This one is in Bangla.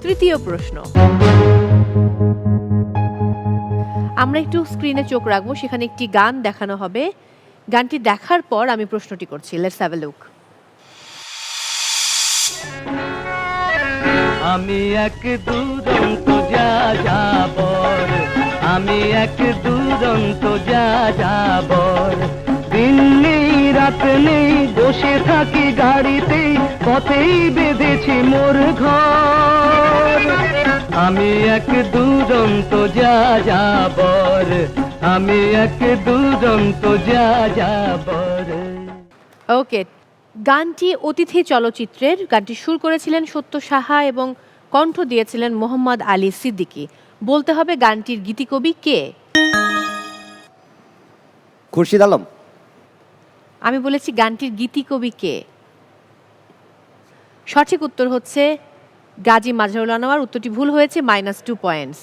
তৃতীয় প্রশ্ন, আমরা একটু স্ক্রিনে চোখ রাখবো, সেখানে একটি গান দেখানো হবে। গানটি দেখার পর আমি প্রশ্নটি করছি। Let's have a look. আমি এক দুরন্ত যাযাবর, আমি এক দুরন্ত যাযাবর, দিন নেই রাত নেই বসে থাকি গাড়িতে, পথেই বেঁধেছি মোর ঘর। আমি এক দুরন্ত যাযাবর, আমি এক দুরন্ত যাযাবর। ওকে, গানটি অতিথি চলচ্চিত্রের। গানটি সুর করেছিলেন সত্য সাহা এবং কণ্ঠ দিয়েছিলেন মোহাম্মদ আলী সিদ্দিকী। বলতে হবে গানটির গীতিকবি কে। খুরশিদ আলম। আমি বলেছি গানটির গীতিকবি কে। সঠিক উত্তর হচ্ছে গাজী মাজহারুল আনোয়ার। উত্তরটি ভুল হয়েছে, -2 পয়েন্টস।